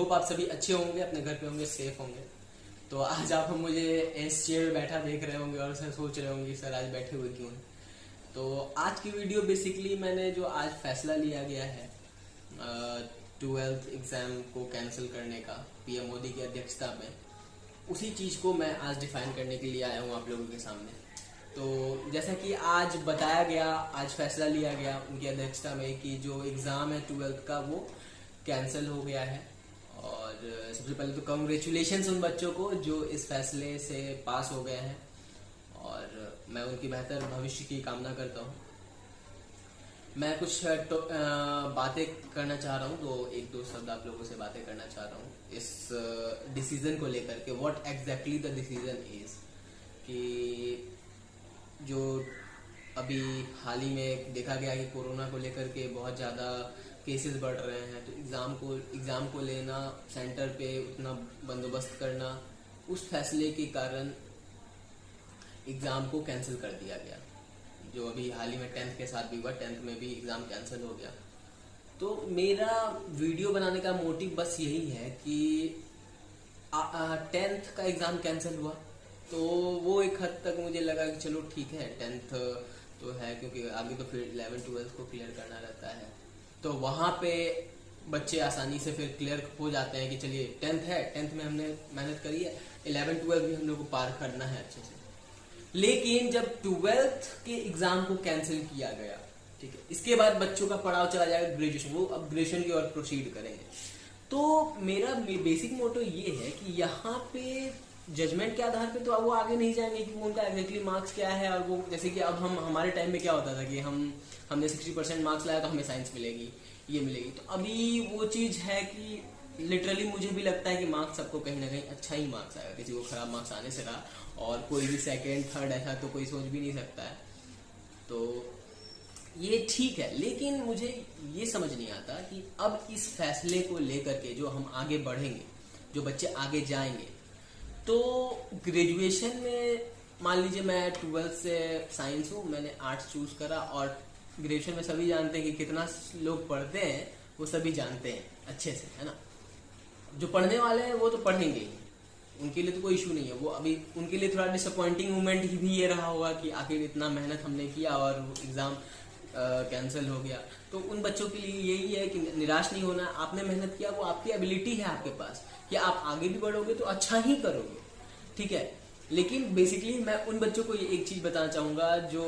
Hope आप सभी अच्छे होंगे, अपने घर पे होंगे, सेफ होंगे। तो आज आप हम मुझे इस चेयर में बैठा देख रहे होंगे और सर सोच रहे होंगे सर आज बैठे हुए क्यों हैं। तो आज की वीडियो बेसिकली मैंने जो आज फैसला लिया गया है 12th एग्जाम को कैंसिल करने का पीएम मोदी की अध्यक्षता में, उसी चीज को मैं आज डिफाइन करने के लिए आया हूँ आप लोगों के सामने। तो जैसा कि आज बताया गया, आज फैसला लिया गया उनकी अध्यक्षता में कि जो एग्जाम है 12th का वो कैंसिल हो गया है। और सबसे पहले तो कांग्रेचुलेशंस उन बच्चों को जो इस फैसले से पास हो गए हैं, और मैं उनकी बेहतर भविष्य की कामना करता हूँ। मैं कुछ बातें करना चाह रहा हूँ, तो एक दो शब्द आप लोगों से बातें करना चाह रहा हूँ इस डिसीजन को लेकर के। What exactly the decision is कि जो अभी हाल ही में देखा गया कि कोरोना को लेकर के बहुत ज़्यादा केसेस बढ़ रहे हैं, तो एग्ज़ाम को लेना, सेंटर पे उतना बंदोबस्त करना, उस फैसले के कारण एग्ज़ाम को कैंसिल कर दिया गया। जो अभी हाल ही में 10th के साथ भी हुआ, 10th में भी एग्ज़ाम कैंसिल हो गया। तो मेरा वीडियो बनाने का मोटिव बस यही है कि 10th का एग्ज़ाम कैंसिल हुआ तो वो एक हद तक मुझे लगा कि चलो ठीक है, 10th तो है, क्योंकि आगे तो फिर 11 12 को क्लियर करना रहता है, तो वहाँ पे बच्चे आसानी से फिर क्लियर हो जाते हैं कि चलिए 10th है, 10th में हमने मेहनत करी है, 11 12 भी हम लोग को पार करना है अच्छे से। लेकिन जब 12th के एग्जाम को कैंसिल किया गया, ठीक है, इसके बाद बच्चों का पड़ाव चला जाएगा ग्रेजुएशन, वो अब ग्रेजुएशन की ओर प्रोसीड करेंगे। तो मेरा बेसिक मोटो ये है कि यहाँ पे जजमेंट के आधार पे तो वो आगे नहीं जाएंगे कि उनका एग्जैक्टली मार्क्स क्या है। और वो जैसे कि अब हमारे टाइम में क्या होता था कि हमने 60% मार्क्स लाया तो हमें साइंस मिलेगी, ये मिलेगी। तो अभी वो चीज है कि लिटरली मुझे भी लगता है कि मार्क्स सबको कहीं ना कहीं अच्छा ही मार्क्स आएगा, किसी को खराब मार्क्स आने से रहा, और कोई भी सेकेंड थर्ड ऐसा तो कोई सोच भी नहीं सकता है। तो ये ठीक है, लेकिन मुझे ये समझ नहीं आता कि अब इस फैसले को लेकर के जो हम आगे बढ़ेंगे, जो बच्चे आगे जाएंगे, तो ग्रेजुएशन में मान लीजिए मैं 12th से साइंस हूँ, मैंने आर्ट्स चूज करा, और ग्रेजुएशन में सभी जानते हैं कि कितना लोग पढ़ते हैं, वो सभी जानते हैं अच्छे से, है ना। जो पढ़ने वाले हैं वो तो पढ़ेंगे ही, उनके लिए तो कोई इशू नहीं है। वो अभी उनके लिए थोड़ा डिसअपॉइंटिंग मोमेंट ही भी ये रहा होगा कि आखिर इतना मेहनत हमने किया और एग्जाम कैंसिल हो गया। तो उन बच्चों के लिए यही है कि निराश नहीं होना, आपने मेहनत किया, वो आपकी एबिलिटी है आपके पास कि आप आगे भी बढ़ोगे तो अच्छा ही करोगे, ठीक है। लेकिन बेसिकली मैं उन बच्चों को ये एक चीज बताना चाहूंगा जो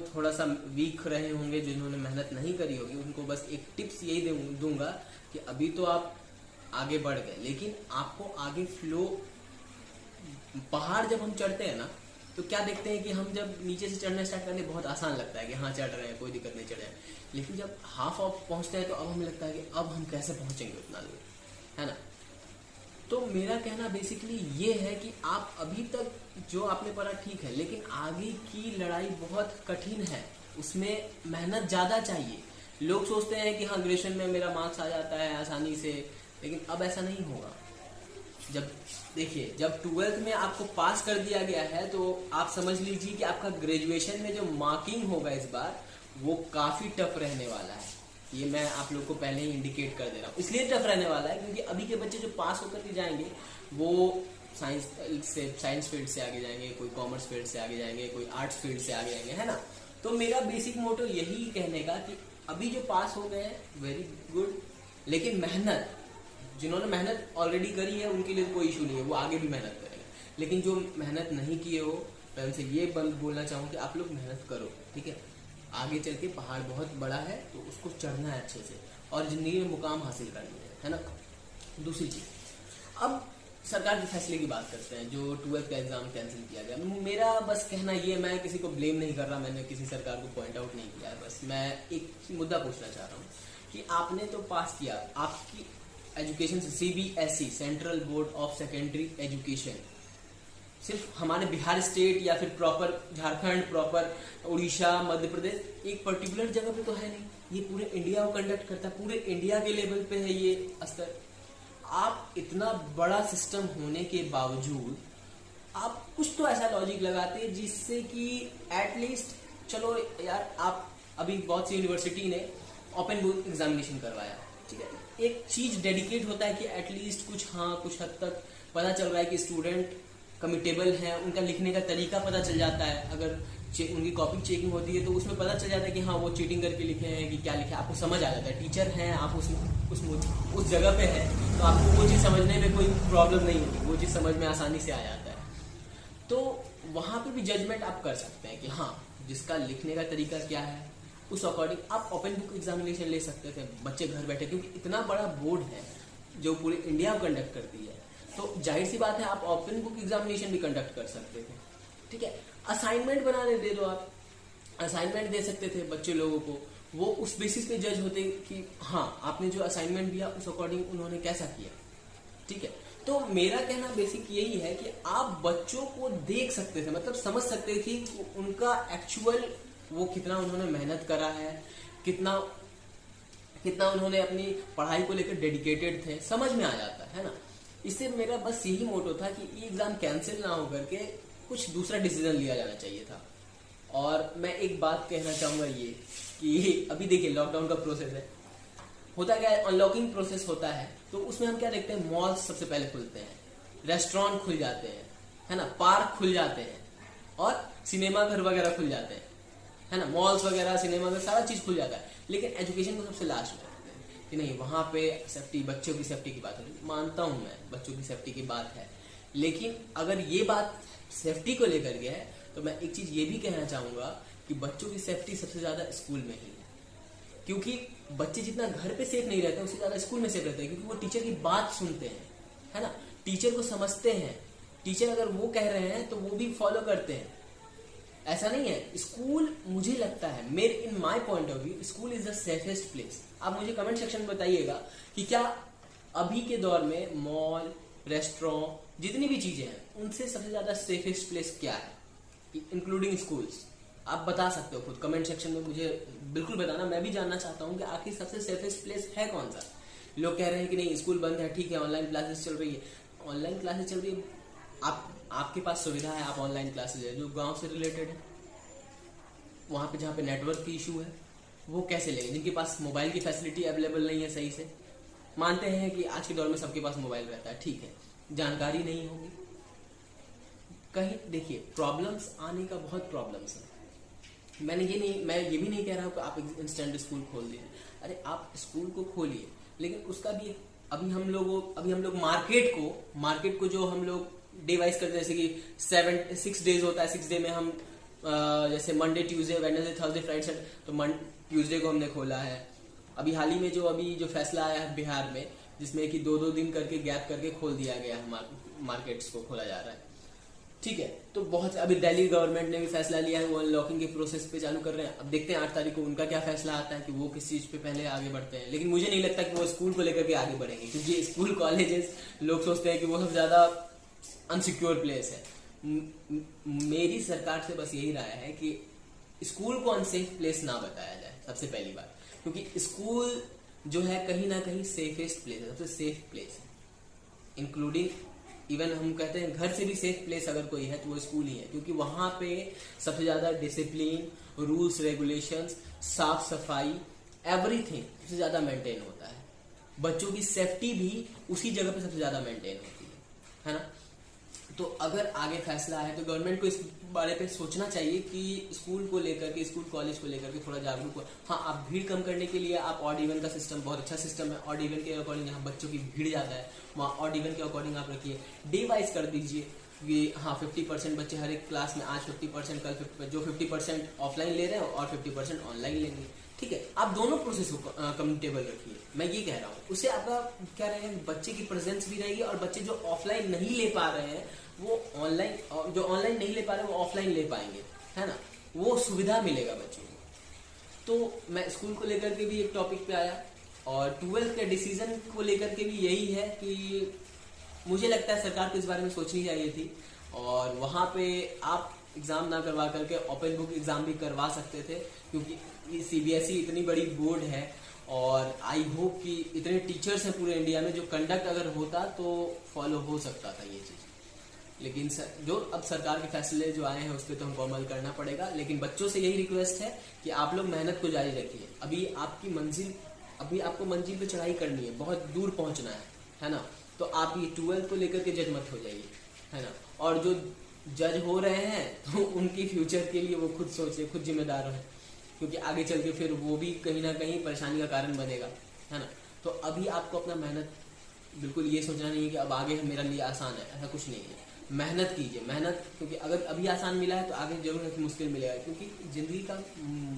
थोड़ा सा वीक रहे होंगे, जिन्होंने मेहनत नहीं करी होगी, उनको बस एक टिप्स यही दूंगा कि अभी तो आप आगे बढ़ गए, लेकिन आपको आगे फ्लो, पहाड़ जब हम चढ़ते हैं ना, तो क्या देखते हैं कि हम जब नीचे से चढ़ना स्टार्ट करने बहुत आसान लगता है कि हाँ चढ़ रहे हैं, कोई दिक्कत नहीं, चढ़े हैं। लेकिन जब हाफ ऑफ पहुंचते हैं तो अब हमें लगता है कि अब हम कैसे पहुंचेंगे उतना दूर, है ना। तो मेरा कहना बेसिकली ये है कि आप अभी तक जो आपने पढ़ा ठीक है, लेकिन आगे की लड़ाई बहुत कठिन है, उसमें मेहनत ज्यादा चाहिए। लोग सोचते हैं कि हाँ ग्रेजुएशन में मेरा मार्क्स आ जाता है आसानी से, लेकिन अब ऐसा नहीं होगा। जब देखिए, जब 12th में आपको पास कर दिया गया है, तो आप समझ लीजिए कि आपका ग्रेजुएशन में जो मार्किंग होगा इस बार, वो काफी टफ रहने वाला है। ये मैं आप लोग को पहले ही इंडिकेट कर दे रहा हूँ। इसलिए टफ रहने वाला है क्योंकि अभी के बच्चे जो पास होकर के जाएंगे वो साइंस फील्ड से आगे जाएंगे, कोई कॉमर्स फील्ड से आगे जाएंगे, कोई आर्ट्स फील्ड से आगे जाएंगे, है ना। तो मेरा बेसिक मोटो यही कहने का कि अभी जो पास हो गए हैं वेरी गुड, लेकिन मेहनत, जिन्होंने मेहनत ऑलरेडी करी है उनके लिए कोई इशू नहीं है, वो आगे भी मेहनत करेंगे। लेकिन जो मेहनत नहीं किए हो, मैं उनसे ये बोलना चाहूँ कि आप लोग मेहनत करो, ठीक है। आगे चल के पहाड़ बहुत बड़ा है, तो उसको चढ़ना है अच्छे से और जिंदगी में मुकाम हासिल करना है ना। दूसरी चीज, अब सरकार के फैसले की बात करते हैं, जो 12th का एग्जाम कैंसिल किया गया। मेरा बस कहना ये, मैं किसी को ब्लेम नहीं कर रहा, मैंने किसी सरकार को पॉइंट आउट नहीं किया, बस मैं एक मुद्दा पूछना चाह रहा हूँ कि आपने तो पास किया, आपकी एजुकेशन से CBSE, central board of secondary education, सिर्फ हमारे बिहार स्टेट या फिर प्रॉपर झारखंड, प्रॉपर उड़ीसा, मध्य प्रदेश, एक पर्टिकुलर जगह पे तो है नहीं, ये पूरे इंडिया को कंडक्ट करता है, पूरे इंडिया के लेवल पे है ये स्तर। आप इतना बड़ा सिस्टम होने के बावजूद आप कुछ तो ऐसा लॉजिक लगाते हैं जिससे कि एटलीस्ट, चलो यार, आप अभी बहुत सी यूनिवर्सिटी ने ओपन बुक एग्जामिनेशन करवाया, ठीक है, एक चीज डेडिकेट होता है कि एटलीस्ट कुछ, हाँ कुछ हद तक पता चल रहा है कि स्टूडेंट कमिटेबल है, उनका लिखने का तरीका पता चल जाता है। अगर उनकी कॉपी चेकिंग होती है तो उसमें पता चल जाता है कि हाँ वो चीटिंग करके लिखे हैं कि क्या लिखे, आपको समझ आ जाता है। टीचर हैं आप, उस जगह पे है तो आपको वो चीज़ समझने में कोई प्रॉब्लम नहीं होती, वो चीज़ समझ में आसानी से आ जाता है। तो वहाँ पे भी जजमेंट आप कर सकते हैं कि हाँ जिसका लिखने का तरीका क्या है उस अकॉर्डिंग आप ओपन बुक एग्जामिनेशन ले सकते थे, बच्चे घर बैठे, क्योंकि इतना बड़ा बोर्ड है जो पूरे इंडिया को कंडक्ट करती है, तो जाहिर सी बात है आप ओपन बुक एग्जामिनेशन भी कंडक्ट कर सकते थे। ठीक है, असाइनमेंट बनाने दे दो, आप असाइनमेंट दे सकते थे बच्चे लोगों को, वो उस बेसिस पे जज होते कि हाँ आपने जो असाइनमेंट दिया उस अकॉर्डिंग उन्होंने कैसा किया। ठीक है, तो मेरा कहना बेसिक यही है कि आप बच्चों को देख सकते थे, मतलब समझ सकते थे कि उनका एक्चुअल वो कितना उन्होंने मेहनत करा है, कितना उन्होंने अपनी पढ़ाई को लेकर डेडिकेटेड थे, समझ में आ जाता है ना। इससे मेरा बस यही मोटो था कि ये एग्जाम कैंसिल ना हो करके कुछ दूसरा डिसीजन लिया जाना चाहिए था। और मैं एक बात कहना चाहूंगा ये कि अभी देखिए लॉकडाउन का प्रोसेस है, होता क्या है, अनलॉकिंग प्रोसेस होता है, तो उसमें हम क्या देखते हैं, मॉल्स सबसे पहले खुलते हैं, रेस्टोरेंट खुल जाते हैं, है ना, पार्क खुल जाते हैं और सिनेमा घर वगैरह खुल जाते हैं, है ना, मॉल्स वगैरह सिनेमा घर सारा चीज खुल जाता है। लेकिन एजुकेशन को सबसे लास्ट में रखते हैं कि नहीं, वहां पे सेफ्टी, बच्चों की सेफ्टी की बात है, मानता हूं मैं बच्चों की सेफ्टी की बात है, लेकिन अगर ये बात सेफ्टी को लेकर के है तो मैं एक चीज ये भी कहना चाहूंगा कि बच्चों की सेफ्टी सबसे ज्यादा स्कूल में ही है, क्योंकि बच्चे जितना घर पे सेफ नहीं रहते उससे ज्यादा स्कूल में सेफ रहते हैं, क्योंकि वो टीचर की बात सुनते हैं, है ना, टीचर को समझते हैं, टीचर अगर वो कह रहे हैं तो वो भी फॉलो करते हैं। ऐसा नहीं है, स्कूल मुझे लगता है, मेरे in my point of view school is the safest place. आप मुझे कमेंट सेक्शन में बताइएगा कि क्या अभी के दौर में मॉल, रेस्टोरेंट, जितनी भी चीजें हैं उनसे सबसे ज्यादा सेफेस्ट प्लेस क्या है, इंक्लूडिंग स्कूल्स। आप बता सकते हो खुद कमेंट सेक्शन में, मुझे बिल्कुल बताना, मैं भी जानना चाहता हूँ कि आखिर सबसे सेफेस्ट प्लेस है कौन सा। लोग कह रहे हैं कि नहीं स्कूल बंद है, ठीक है ऑनलाइन क्लासेस चल रही है, ऑनलाइन क्लासेस चल रही है, आपके पास सुविधा है, आप ऑनलाइन क्लासेस है जो गांव से रिलेटेड है, वहां पे जहाँ पे नेटवर्क की इशू है वो कैसे लेंगे, जिनके पास मोबाइल की फैसिलिटी अवेलेबल नहीं है सही से। मानते हैं कि आज के दौर में सबके पास मोबाइल रहता है, ठीक है, जानकारी नहीं होगी कहीं। देखिए प्रॉब्लम्स आने का बहुत प्रॉब्लम्स है, मैं ये भी नहीं कह रहा हूँ कि आप इंस्टेंट स्कूल खोल दिए, अरे आप स्कूल को खोलिए, लेकिन उसका भी अभी हम लोग मार्केट को जो हम लोग डे वाइज करते हैं, जैसे कि 6 डेज होता है, 6 डे में हम जैसे Monday, Tuesday, Wednesday, Thursday, Friday, तो ट्यूसडे को हमने खोला है। अभी हाल ही में जो फैसला आया है बिहार में, जिसमें कि 2-2 दिन करके गैप करके खोल दिया गया है, मार्केट्स को खोला जा रहा है। ठीक है, तो बहुत अभी दिल्ली गवर्नमेंट ने भी फैसला लिया है, वो अनलॉकिंग के प्रोसेस पे चालू कर रहे हैं। अब देखते हैं 8 तारीख को उनका क्या फैसला आता है कि वो किस चीज पे पहले आगे बढ़ते हैं। लेकिन मुझे नहीं लगता कि वो स्कूल को लेकर के आगे बढ़ेंगे, क्योंकि स्कूल कॉलेजेस लोग सोचते हैं कि वो सबसे ज्यादा अनसिक्योर प्लेस है। मेरी सरकार से बस यही राय है कि स्कूल को अनसेफ प्लेस ना बताया जाए, सबसे पहली बात, क्योंकि स्कूल जो है कहीं ना कहीं सेफेस्ट प्लेस है, सबसे सेफ प्लेस है, इंक्लूडिंग इवन हम कहते हैं घर से भी सेफ प्लेस अगर कोई है तो वो स्कूल ही है, क्योंकि वहां पे सबसे ज्यादा डिसिप्लिन, रूल्स रेगुलेशंस, साफ सफाई, एवरीथिंग सबसे ज्यादा मेंटेन होता है। बच्चों की सेफ्टी भी उसी जगह पे सबसे ज्यादा मेंटेन होती है ना। तो अगर आगे फैसला आए तो गवर्नमेंट को इस बारे पे सोचना चाहिए कि स्कूल को लेकर के, स्कूल कॉलेज को लेकर के थोड़ा जागरूक हो। हाँ, आप भीड़ कम करने के लिए आप ऑड इवन का सिस्टम बहुत अच्छा सिस्टम है, ऑड इवन के अकॉर्डिंग जहाँ बच्चों की भीड़ ज्यादा है वहाँ ऑड इवन के अकॉर्डिंग आप रखिए, डे वाइज कर दीजिए कि हाँ 50% बच्चे हर एक क्लास में, आज 50%, कल 50%, जो 50% ऑफलाइन ले रहे हैं और 50% ऑनलाइन लेंगे। ठीक है, आप दोनों प्रोसेस को कम्यूटेबल रखिए, मैं ये कह रहा हूँ। उससे आपका क्या रहेगा, बच्चे की प्रेजेंस भी रहेगी और बच्चे जो ऑफलाइन नहीं ले पा रहे हैं वो ऑनलाइन, जो ऑनलाइन नहीं ले पा रहे हैं वो ऑफलाइन ले पाएंगे, है ना, वो सुविधा मिलेगा बच्चों को। तो मैं स्कूल को लेकर के भी एक टॉपिक पे आया और 12th के डिसीजन को लेकर के भी यही है कि मुझे लगता है सरकार को इस बारे में सोचनी चाहिए थी, और वहां पे आप एग्जाम ना करवा करके ओपन बुक एग्जाम भी करवा सकते थे, क्योंकि सीबीएसई इतनी बड़ी बोर्ड है और आई होप कि इतने टीचर्स हैं पूरे इंडिया में, जो कंडक्ट अगर होता तो फॉलो हो सकता था ये चीज। लेकिन जो अब सरकार के फैसले जो आए हैं उस पर तो हमको अमल करना पड़ेगा। लेकिन बच्चों से यही रिक्वेस्ट है कि आप लोग मेहनत को जारी रखिए, अभी आपकी मंजिल अभी आपको मंजिल पे चढ़ाई करनी है, बहुत दूर पहुंचना है ना। तो आप ये 12th को लेकर के जज मत हो जाइए, है ना। और जो जज हो रहे हैं तो उनकी फ्यूचर के लिए वो खुद सोचे, खुद जिम्मेदार है, क्योंकि आगे चल के फिर वो भी कहीं ना कहीं परेशानी का कारण बनेगा, है ना। तो अभी आपको अपना मेहनत, बिल्कुल ये सोचना नहीं है कि अब आगे मेरे लिए आसान है, ऐसा कुछ नहीं है। मेहनत कीजिए, मेहनत, क्योंकि अगर अभी आसान मिला है तो आगे जरूर है कि मुश्किल मिलेगा, क्योंकि जिंदगी का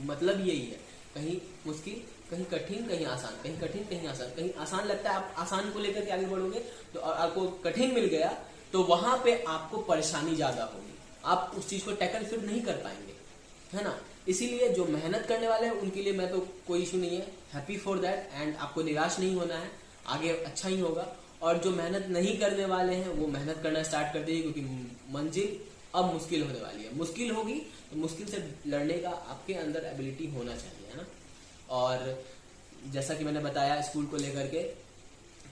मतलब यही है, कहीं मुश्किल, कहीं कठिन, कहीं आसान, कहीं कठिन, कहीं आसान। कहीं आसान लगता है, आप आसान को लेकर के आगे बढ़ोगे, तो आपको कठिन मिल गया तो वहां पे आपको परेशानी ज्यादा होगी, आप उस चीज को टैकल फिर नहीं कर पाएंगे, है ना। इसीलिए जो मेहनत करने वाले हैं उनके लिए मैं तो कोई इशू नहीं है, हैप्पी फॉर दैट, एंड आपको निराश नहीं होना है, आगे अच्छा ही होगा। और जो मेहनत नहीं करने वाले हैं वो मेहनत करना स्टार्ट कर दीजिए, क्योंकि मंजिल अब मुश्किल होने वाली है। मुश्किल होगी तो मुश्किल से लड़ने का आपके अंदर एबिलिटी होना चाहिए, है ना। और जैसा कि मैंने बताया स्कूल को लेकर के,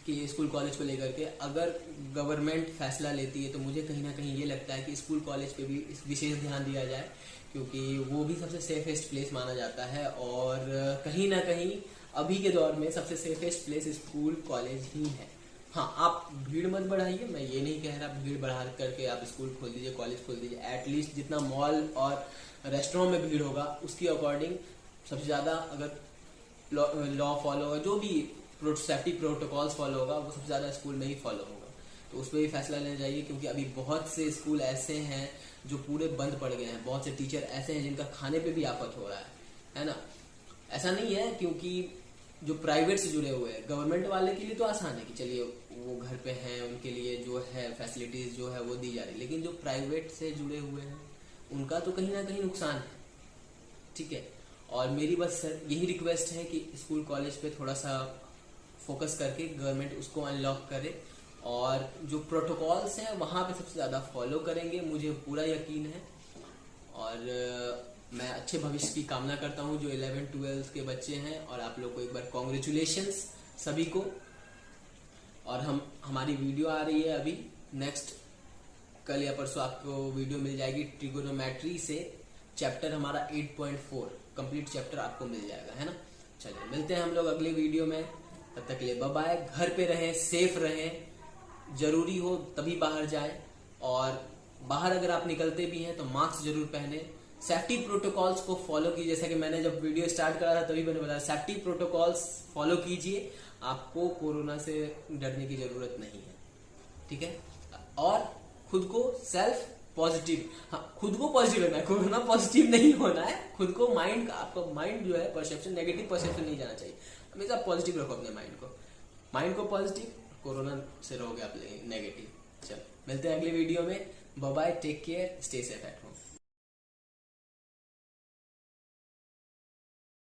कि स्कूल कॉलेज को लेकर के अगर गवर्नमेंट फैसला लेती है तो मुझे कहीं ना कहीं ये लगता है कि स्कूल कॉलेज पे भी विशेष ध्यान दिया जाए, क्योंकि वो भी सबसे सेफेस्ट प्लेस माना जाता है। और कहीं ना कहीं अभी के दौर में सबसे सेफेस्ट प्लेस स्कूल कॉलेज ही है। हाँ, आप भीड़ मत बढ़ाइए, मैं ये नहीं कह रहा भीड़ बढ़ा करके आप स्कूल खोल दीजिए, कॉलेज खोल दीजिए। एटलीस्ट जितना मॉल और रेस्टोरेंट में भीड़ होगा उसकी अकॉर्डिंग सबसे ज़्यादा अगर लॉ फॉलो होगा, जो भी सेफ्टी प्रोटोकॉल्स फॉलो होगा, वो सबसे ज़्यादा स्कूल में ही फॉलो होगा। तो उस पर भी फैसला लेना चाहिए, क्योंकि अभी बहुत से स्कूल ऐसे हैं जो पूरे बंद पड़ गए हैं, बहुत से टीचर ऐसे हैं जिनका खाने पे भी आफत हो रहा है ना। ऐसा नहीं है, क्योंकि जो प्राइवेट से जुड़े हुए हैं, गवर्नमेंट वाले के लिए तो आसान है कि चलिए वो घर पे हैं, उनके लिए जो है फैसिलिटीज जो है वो दी जा रही है, लेकिन जो प्राइवेट से जुड़े हुए हैं उनका तो कहीं ना कहीं नुकसान है, ठीक है। और मेरी बस यही रिक्वेस्ट है कि स्कूल कॉलेज पे थोड़ा सा फोकस करके गवर्नमेंट उसको अनलॉक करे, और जो प्रोटोकॉल्स हैं वहाँ पे सबसे ज़्यादा फॉलो करेंगे, मुझे पूरा यकीन है। और मैं अच्छे भविष्य की कामना करता हूँ जो 11-12 के बच्चे हैं, और आप लोग को एक बार कॉन्ग्रेचुलेशंस सभी को। और हमारी वीडियो आ रही है अभी नेक्स्ट, कल या परसों आपको वीडियो मिल जाएगी ट्रिगोनोमेट्री से, चैप्टर हमारा 8.4 कंप्लीट चैप्टर आपको मिल जाएगा, है ना। चलिए मिलते हैं हम लोग अगले वीडियो में, तब तक के लिए बाय बाय। घर पे रहें, सेफ रहें, जरूरी हो तभी बाहर जाए, और बाहर अगर आप निकलते भी हैं तो मास्क जरूर पहने, सेफ्टी प्रोटोकॉल्स को फॉलो कीजिए। जैसा कि मैंने जब वीडियो स्टार्ट करा था तभी मैंने बताया, सेफ्टी प्रोटोकॉल्स फॉलो कीजिए, आपको कोरोना से डरने की जरूरत नहीं है, ठीक है। और खुद को सेल्फ पॉजिटिव, हाँ खुद को पॉजिटिव रहना है, कोरोना पॉजिटिव नहीं होना है। खुद को माइंड का, आपका माइंड जो है परसेप्शन, नेगेटिव परसेप्शन नहीं जाना चाहिए, हमेशा पॉजिटिव रखो अपने माइंड को पॉजिटिव, कोरोना से रहोगे आप नेगेटिव। चलो मिलते हैं अगले वीडियो में, bye bye, take care, stay safe at home.